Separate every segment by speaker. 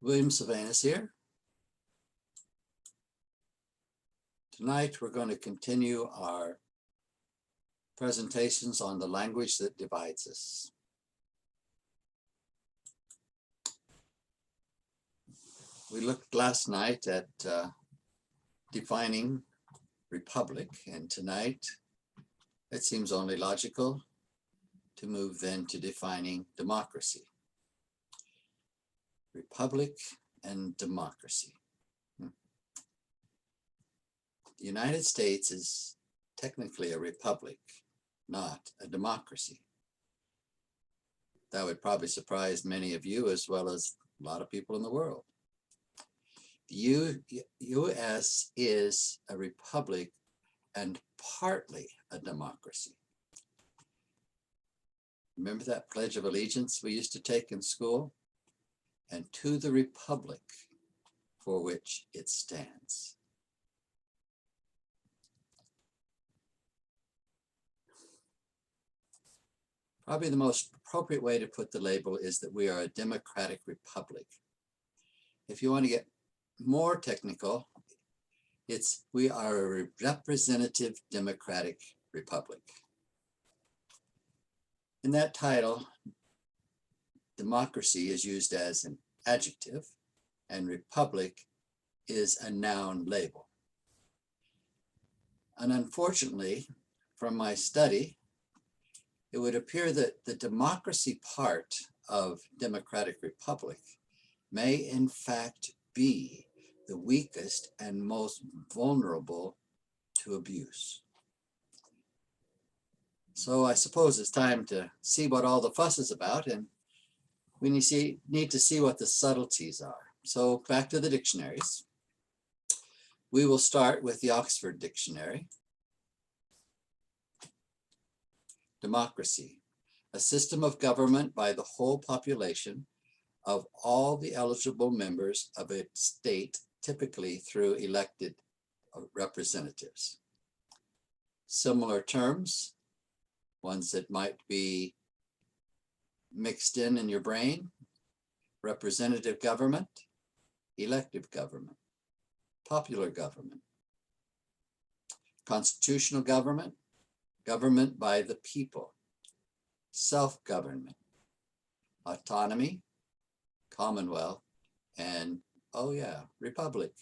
Speaker 1: William Sylvanus here. Tonight we're going to continue our presentations on the language that divides us. We looked last night at defining republic, and tonight it seems only logical to move then to defining democracy. Republic and democracy. The United States is technically a republic, not a democracy. That would probably surprise many of you as well as a lot of people in the world. The U.S. is a republic and partly a democracy. Remember that Pledge of Allegiance we used to take in school? And to the republic for which it stands. Probably the most appropriate way to put the label is that we are a democratic republic. If you want to get more technical, we are a representative democratic republic. In that title, democracy is used as an adjective and republic is a noun label. And unfortunately, from my study, it would appear that the democracy part of democratic republic may in fact be the weakest and most vulnerable to abuse. So I suppose it's time to see what all the fuss is about, and we need to see what the subtleties are. So back to the dictionaries. We will start with the Oxford Dictionary. Democracy, a system of government by the whole population of all the eligible members of a state, typically through elected representatives. Similar terms, ones that might be mixed in your brain: representative government, elective government, popular government, constitutional government, government by the people, self-government, autonomy, commonwealth, and, oh yeah, republic.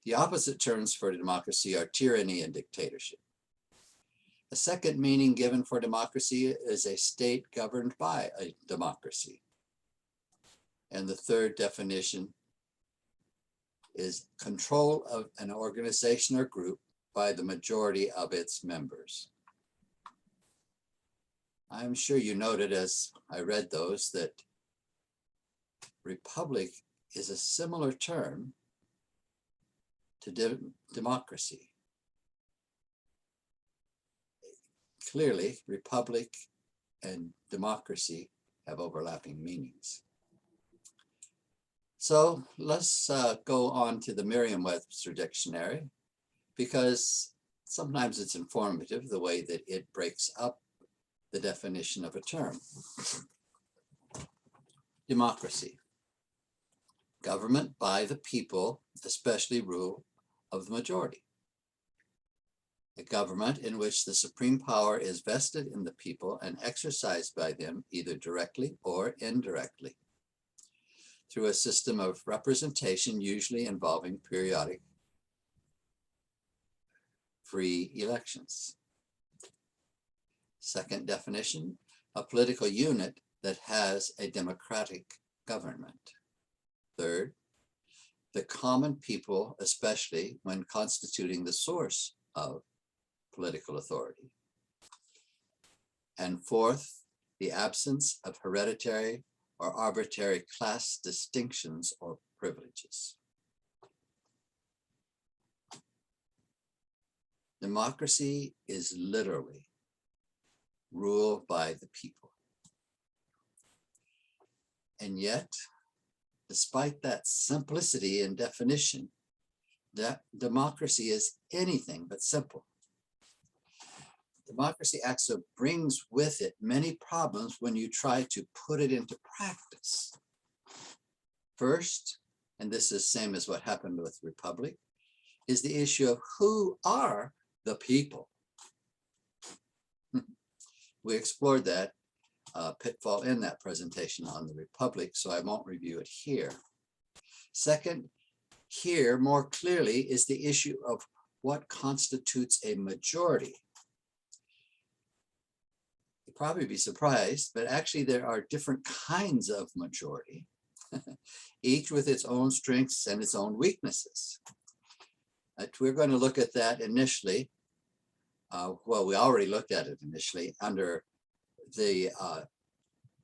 Speaker 1: The opposite terms for democracy are tyranny and dictatorship. A second meaning given for democracy is a state governed by a democracy. And the third definition is control of an organization or group by the majority of its members. I'm sure you noted as I read those that republic is a similar term to democracy. Clearly, republic and democracy have overlapping meanings. So let's go on to the Merriam-Webster Dictionary, because sometimes it's informative the way that it breaks up the definition of a term. Democracy, government by the people, especially rule of the majority. A government in which the supreme power is vested in the people and exercised by them either directly or indirectly through a system of representation, usually involving periodic free elections. Second definition, a political unit that has a democratic government. Third, the common people, especially when constituting the source of political authority. And fourth, the absence of hereditary or arbitrary class distinctions or privileges. Democracy is literally rule by the people. And yet, despite that simplicity in definition, that democracy is anything but simple. Democracy actually brings with it many problems when you try to put it into practice. First, and this is same as what happened with Republic, is the issue of who are the people. We explored that pitfall in that presentation on the Republic, so I won't review it here. Second, here more clearly is the issue of what constitutes a majority. You'll probably be surprised, but actually there are different kinds of majority, each with its own strengths and its own weaknesses. We're going to look at that initially. Well, we already looked at it initially under the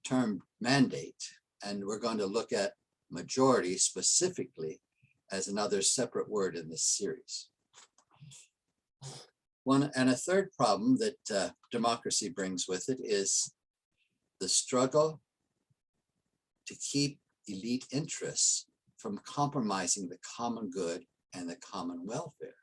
Speaker 1: term mandate, and we're going to look at majority specifically as another separate word in this series. A third problem that democracy brings with it is the struggle to keep elite interests from compromising the common good and the common welfare.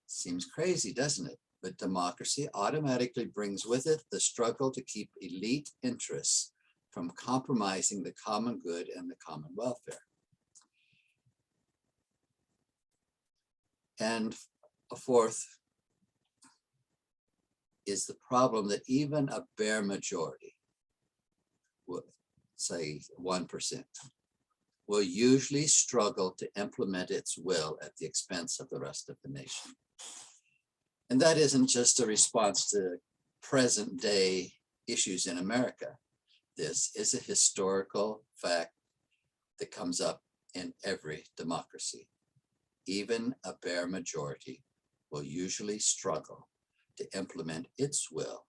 Speaker 1: Seems crazy, doesn't it? But democracy automatically brings with it the struggle to keep elite interests from compromising the common good and the common welfare. And a fourth is the problem that even a bare majority, say 1%, will usually struggle to implement its will at the expense of the rest of the nation. And that isn't just a response to present day issues in America. This is a historical fact that comes up in every democracy. Even a bare majority will usually struggle to implement its will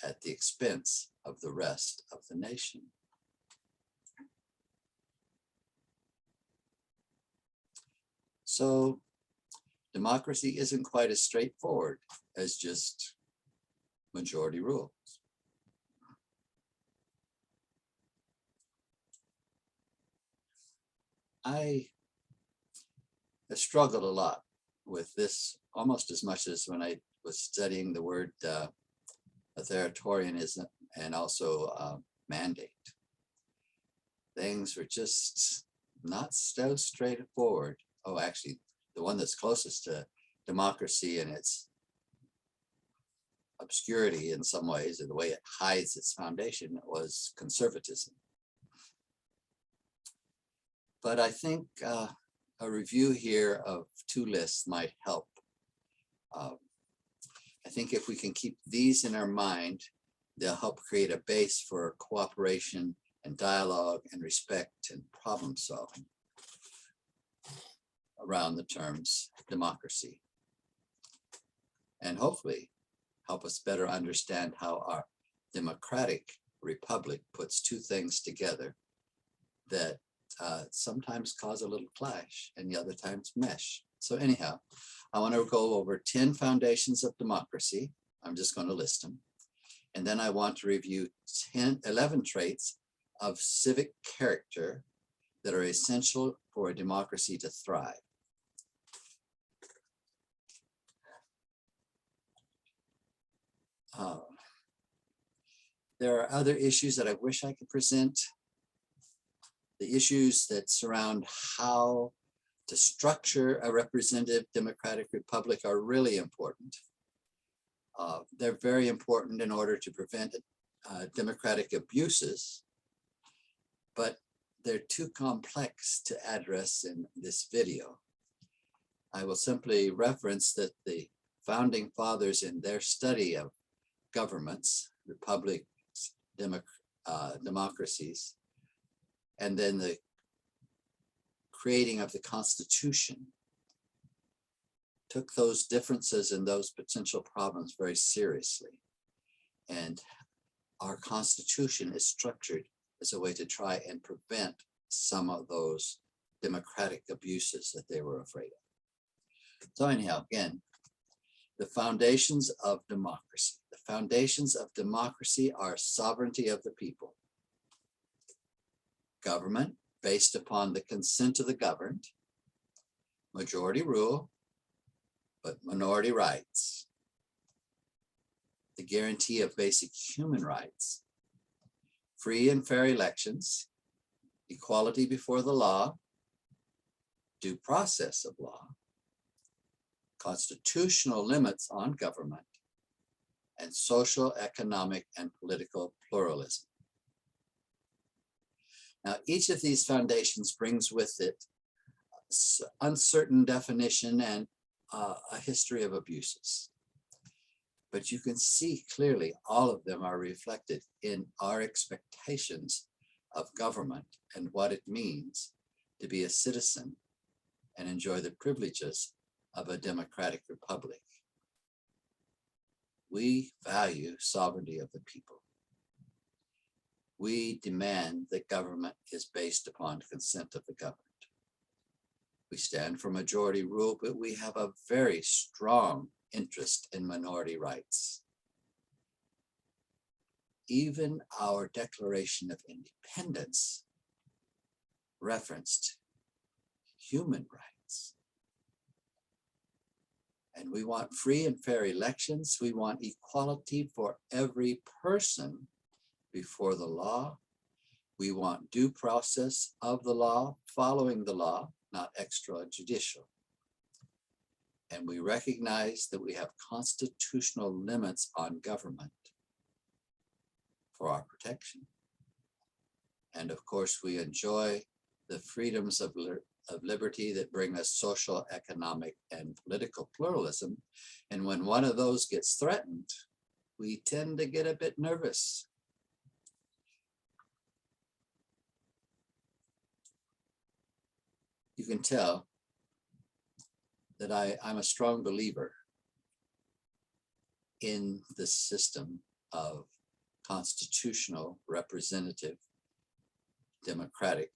Speaker 1: at the expense of the rest of the nation. So democracy isn't quite as straightforward as just majority rule. I have struggled a lot with this almost as much as when I was studying the word authoritarianism and also mandate. Things were just not so straightforward. Oh, actually, the one that's closest to democracy and its obscurity in some ways, and the way it hides its foundation, was conservatism. But I think a review here of two lists might help. I think if we can keep these in our mind, they'll help create a base for cooperation and dialogue and respect and problem solving around the terms democracy, and hopefully help us better understand how our democratic republic puts two things together that sometimes cause a little clash and the other times mesh. So anyhow, I want to go over 10 foundations of democracy. I'm just going to list them. And then I want to review 11 traits of civic character that are essential for a democracy to thrive. There are other issues that I wish I could present. The issues that surround how to structure a representative democratic republic are really important. They're very important in order to prevent democratic abuses, but they're too complex to address in this video. I will simply reference that the founding fathers in their study of governments, republics, democracies, and then the creating of the Constitution took those differences and those potential problems very seriously. And our Constitution is structured as a way to try and prevent some of those democratic abuses that they were afraid of. So anyhow, again, the foundations of democracy. The foundations of democracy are sovereignty of the people, government based upon the consent of the governed, majority rule, but minority rights, the guarantee of basic human rights, free and fair elections, equality before the law, due process of law, constitutional limits on government, and social, economic, and political pluralism. Now, each of these foundations brings with it uncertain definition and a history of abuses. But you can see clearly all of them are reflected in our expectations of government and what it means to be a citizen and enjoy the privileges of a democratic republic. We value sovereignty of the people. We demand that government is based upon consent of the governed. We stand for majority rule, but we have a very strong interest in minority rights. Even our Declaration of Independence referenced human rights. And we want free and fair elections. We want equality for every person before the law. We want due process of the law, following the law, not extrajudicial. And we recognize that we have constitutional limits on government for our protection. And of course, we enjoy the freedoms of liberty that bring us social, economic, and political pluralism. And when one of those gets threatened, we tend to get a bit nervous. You can tell that I'm a strong believer in the system of constitutional, representative, democratic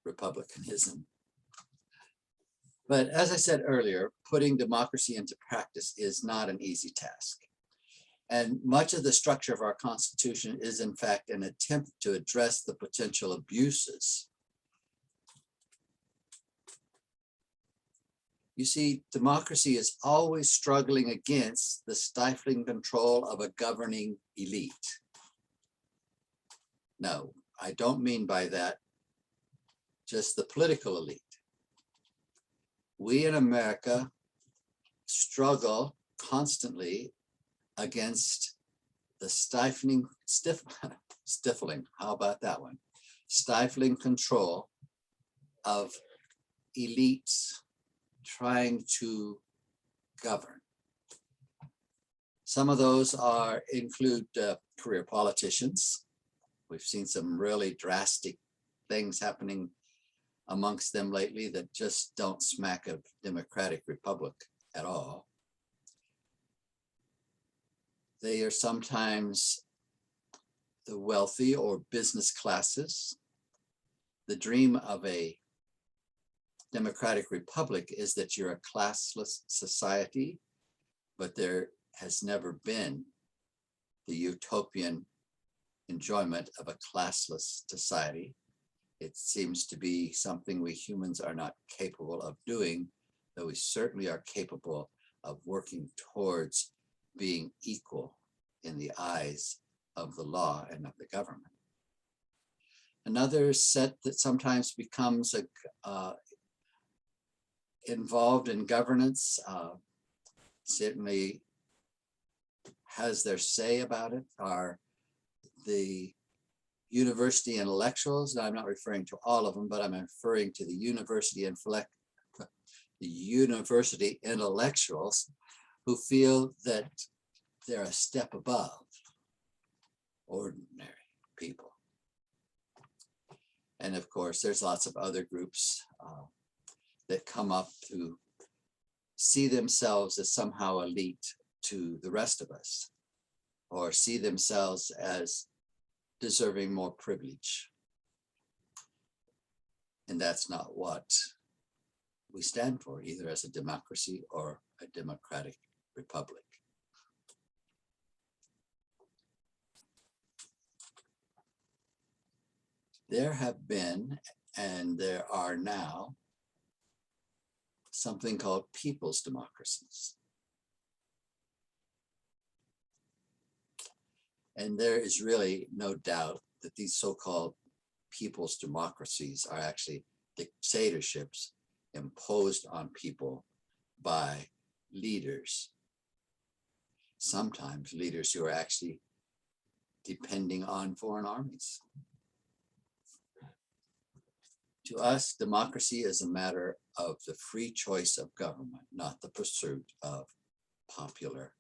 Speaker 1: republicanism. But as I said earlier, putting democracy into practice is not an easy task. And much of the structure of our Constitution is in fact an attempt to address the potential abuses. You see, democracy is always struggling against the stifling control of a governing elite. No, I don't mean by that just the political elite. We in America struggle constantly against the stifling control of elites trying to govern. Some of those include career politicians. We've seen some really drastic things happening amongst them lately that just don't smack of democratic republic at all. They are sometimes the wealthy or business classes. The dream of a democratic republic is that you're a classless society, but there has never been the utopian enjoyment of a classless society. It seems to be something we humans are not capable of doing, though we certainly are capable of working towards being equal in the eyes of the law and of the government. Another set that sometimes becomes involved in governance, certainly has their say about it, are the university intellectuals. Now, I'm not referring to all of them, but I'm referring to the university intellectuals who feel that they're a step above ordinary people. And of course, there's lots of other groups that come up to see themselves as somehow elite to the rest of us, or see themselves as deserving more privilege. And that's not what we stand for, either as a democracy or a democratic republic. There have been, and there are now, something called people's democracies. And there is really no doubt that these so-called people's democracies are actually dictatorships imposed on people by leaders, sometimes leaders who are actually depending on foreign armies. To us, democracy is a matter of the free choice of government, not the pursuit of popular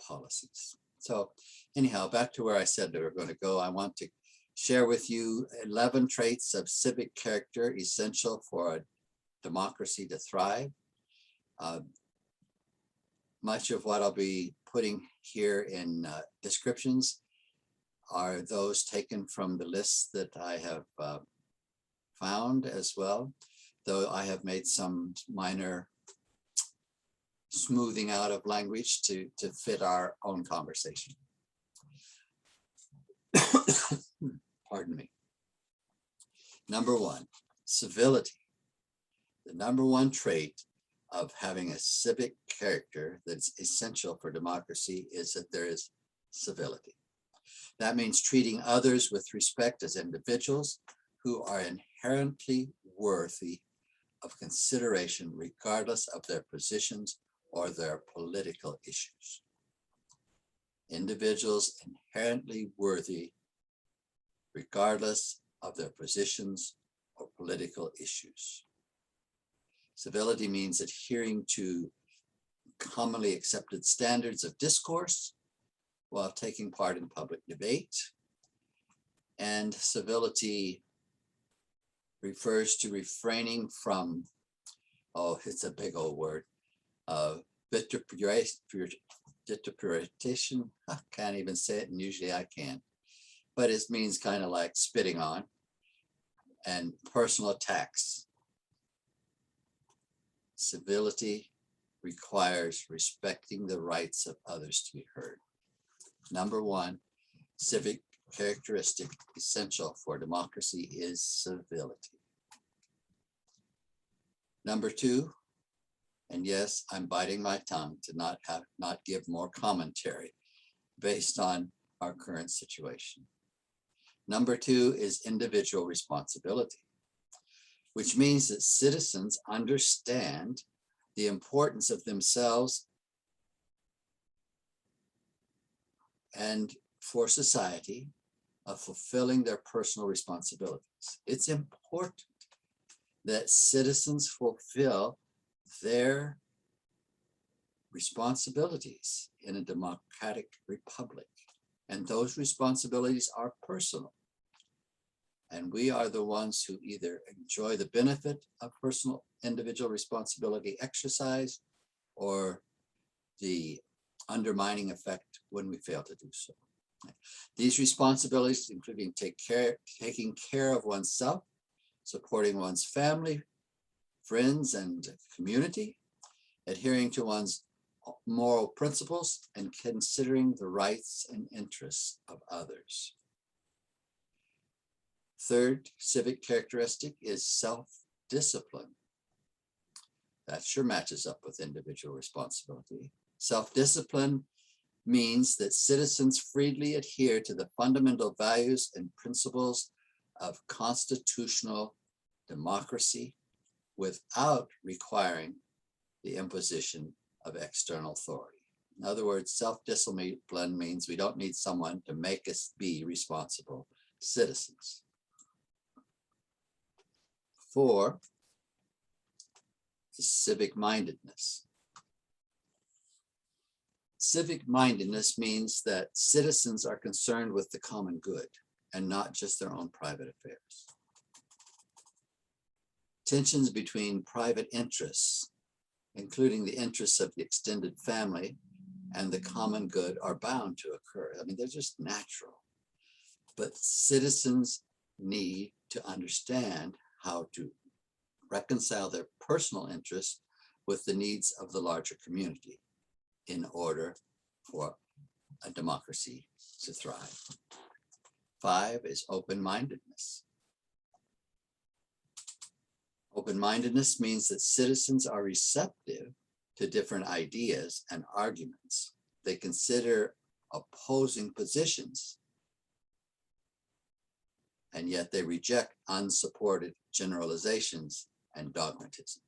Speaker 1: policies. So anyhow, back to where I said that we're going to go, I want to share with you 11 traits of civic character essential for a democracy to thrive. Much of what I'll be putting here in descriptions are those taken from the lists that I have found as well, though I have made some minor smoothing out of language to fit our own conversation. Pardon me. Number one, civility. The number one trait of having a civic character that's essential for democracy is that there is civility. That means treating others with respect as individuals who are inherently worthy of consideration regardless of their positions or their political issues. Individuals inherently worthy regardless of their positions or political issues. Civility means adhering to commonly accepted standards of discourse while taking part in public debate. And civility refers to refraining from, oh, it's a big old word, vituperation. I can't even say it, and usually I can. But it means kind of like spitting on, and personal attacks. Civility requires respecting the rights of others to be heard. Number one, civic characteristic essential for democracy is civility. Number two, and yes, I'm biting my tongue to not give more commentary based on our current situation. Number two is individual responsibility, which means that citizens understand the importance of themselves and for society of fulfilling their personal responsibilities. It's important that citizens fulfill their responsibilities in a democratic republic. And those responsibilities are personal. And we are the ones who either enjoy the benefit of personal individual responsibility exercise or the undermining effect when we fail to do so. These responsibilities, including taking care of oneself, supporting one's family, friends, and community, adhering to one's moral principles, and considering the rights and interests of others. Third civic characteristic is self-discipline. That sure matches up with individual responsibility. Self-discipline means that citizens freely adhere to the fundamental values and principles of constitutional democracy without requiring the imposition of external authority. In other words, self-discipline means we don't need someone to make us be responsible citizens. 4 is civic-mindedness. Civic-mindedness means that citizens are concerned with the common good and not just their own private affairs. Tensions between private interests, including the interests of the extended family and the common good, are bound to occur. I mean, they're just natural. But citizens need to understand how to reconcile their personal interests with the needs of the larger community in order for a democracy to thrive. 5 is open-mindedness. Open-mindedness means that citizens are receptive to different ideas and arguments. They consider opposing positions and yet they reject unsupported generalizations and dogmatism.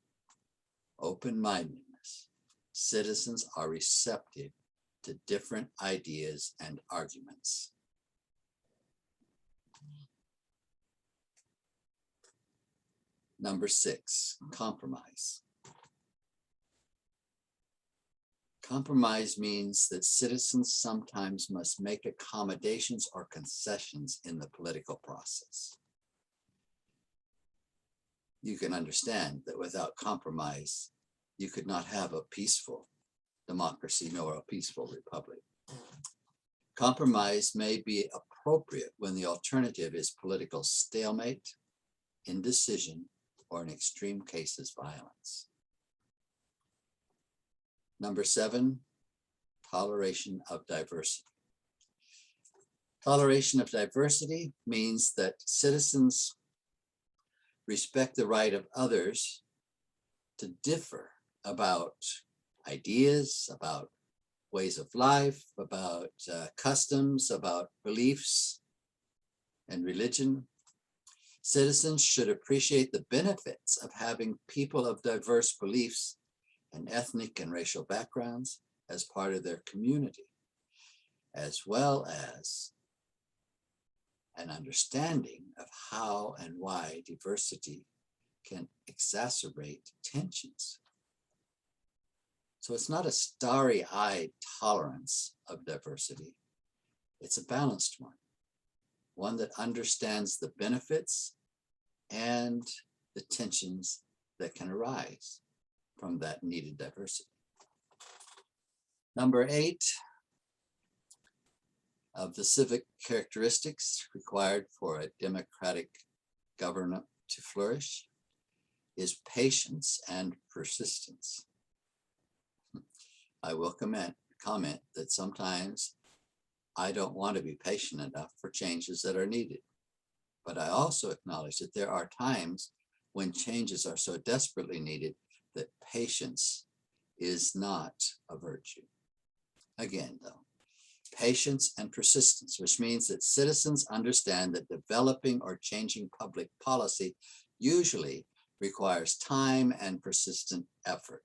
Speaker 1: Open-mindedness. Citizens are receptive to different ideas and arguments. Number 6, compromise. Compromise means that citizens sometimes must make accommodations or concessions in the political process. You can understand that without compromise, you could not have a peaceful democracy nor a peaceful republic. Compromise may be appropriate when the alternative is political stalemate, indecision, or in extreme cases, violence. Number 7, toleration of diversity. Toleration of diversity means that citizens respect the right of others to differ about ideas, about ways of life, about customs, about beliefs and religion. Citizens should appreciate the benefits of having people of diverse beliefs and ethnic and racial backgrounds as part of their community, as well as an understanding of how and why diversity can exacerbate tensions. So it's not a starry-eyed tolerance of diversity. It's a balanced one that understands the benefits and the tensions that can arise from that needed diversity. Number 8 of the civic characteristics required for a democratic government to flourish is patience and persistence. I will comment that sometimes I don't want to be patient enough for changes that are needed, but I also acknowledge that there are times when changes are so desperately needed that patience is not a virtue. Again, though, patience and persistence, which means that citizens understand that developing or changing public policy usually requires time and persistent effort.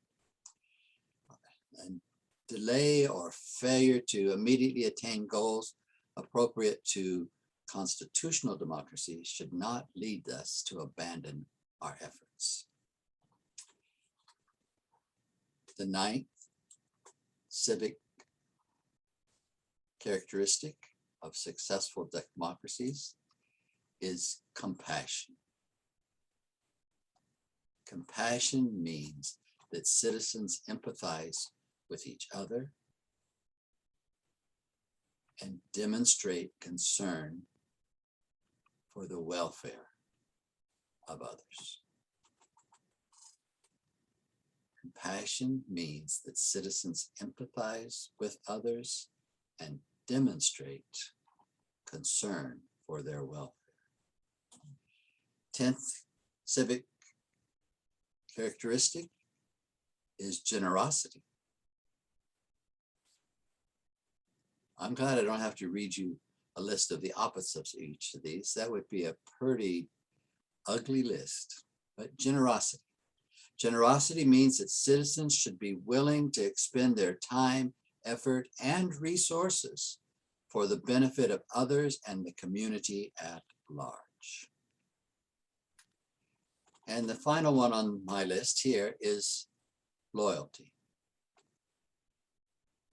Speaker 1: And delay or failure to immediately attain goals appropriate to constitutional democracy should not lead us to abandon our efforts. The 9th civic characteristic of successful democracies is compassion. Compassion means that citizens empathize with each other and demonstrate concern for the welfare of others. Compassion means that citizens empathize with others and demonstrate concern for their welfare. 10th civic characteristic is generosity. I'm glad I don't have to read you a list of the opposites of each of these. That would be a pretty ugly list, but generosity. Generosity means that citizens should be willing to expend their time, effort, and resources for the benefit of others and the community at large. And the final one on my list here is loyalty.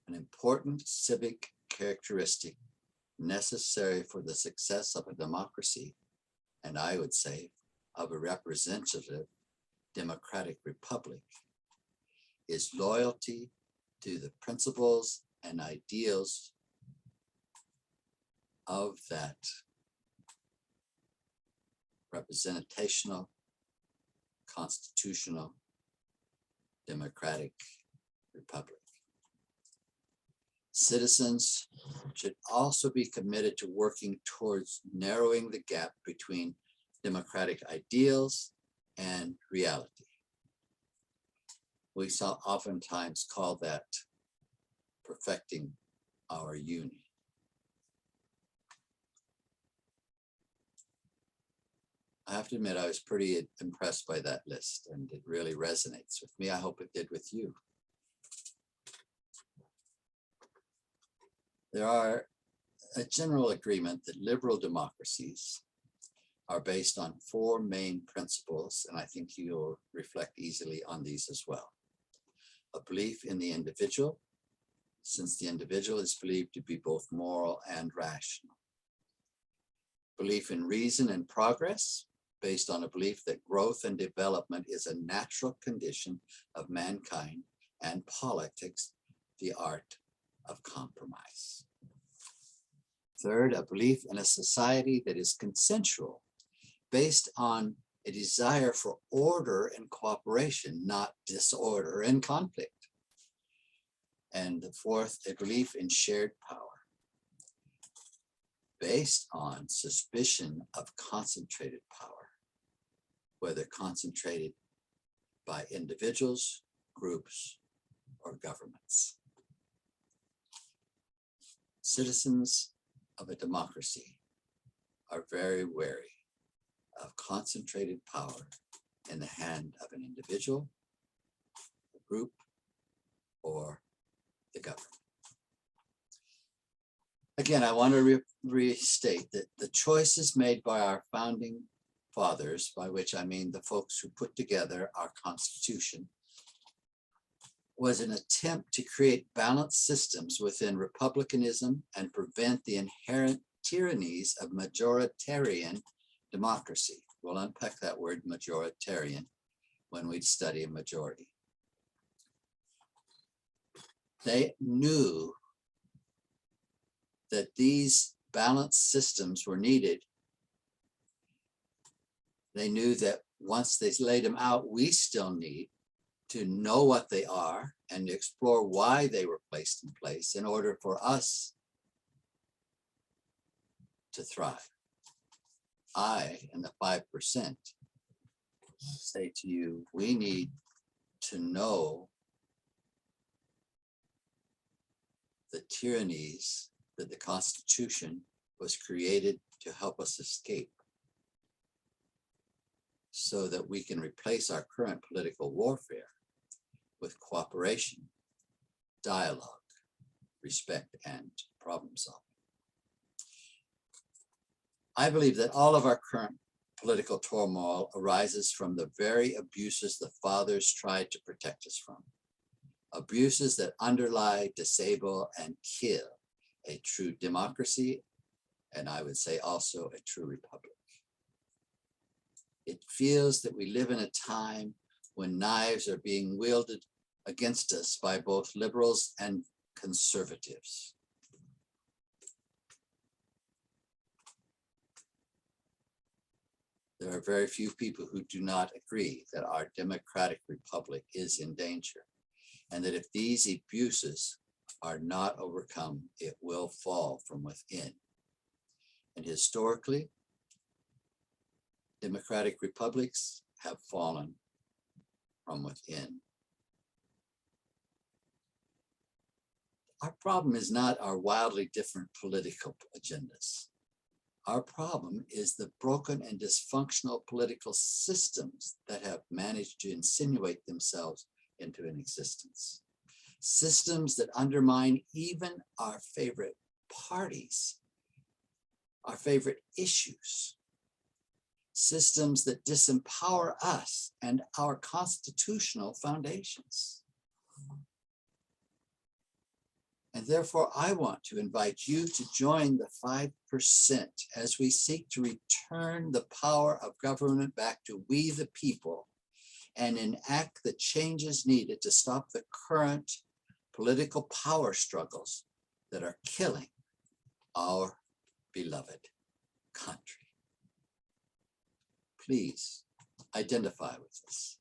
Speaker 1: An important civic characteristic necessary for the success of a democracy, and I would say of a representative democratic republic, is loyalty to the principles and ideals of that representational, constitutional, democratic republic. Citizens should also be committed to working towards narrowing the gap between democratic ideals and reality. We oftentimes call that perfecting our union. have to admit, I was pretty impressed by that list, and it really resonates with me. I hope it did with you. There are a general agreement that liberal democracies are based on four main principles, and I think you'll reflect easily on these as well. A belief in the individual, since the individual is believed to be both moral and rational. Belief in reason and progress, based on a belief that growth and development is a natural condition of mankind, and politics, the art of compromise. Third, a belief in a society that is consensual, based on a desire for order and cooperation, not disorder and conflict. And the fourth, a belief in shared power, based on suspicion of concentrated power, whether concentrated by individuals, groups, or governments. Citizens of a democracy are very wary of concentrated power in the hand of an individual, a group, or the government. Again, I want to restate that the choices made by our founding fathers, by which I mean the folks who put together our Constitution, was an attempt to create balanced systems within republicanism and prevent the inherent tyrannies of majoritarian democracy. We'll unpack that word majoritarian when we study a majority. They knew that these balanced systems were needed. They knew that once they laid them out, we still need to know what they are and explore why they were placed in place in order for us to thrive. I and the 5% say to you, we need to know the tyrannies that the Constitution was created to help us escape, so that we can replace our current political warfare with cooperation, dialogue, respect, and problem solving. I believe that all of our current political turmoil arises from the very abuses the fathers tried to protect us from. Abuses that underlie, disable, and kill a true democracy, and I would say also a true republic. It feels that we live in a time when knives are being wielded against us by both liberals and conservatives. There are very few people who do not agree that our democratic republic is in danger, and that if these abuses are not overcome, it will fall from within. And historically, democratic republics have fallen from within. Our problem is not our wildly different political agendas. Our problem is the broken and dysfunctional political systems that have managed to insinuate themselves into an existence. Systems that undermine even our favorite parties, our favorite issues. Systems that disempower us and our constitutional foundations. And therefore, I want to invite you to join the 5% as we seek to return the power of government back to we the people and enact the changes needed to stop the current political power struggles that are killing our beloved country. Please identify with us.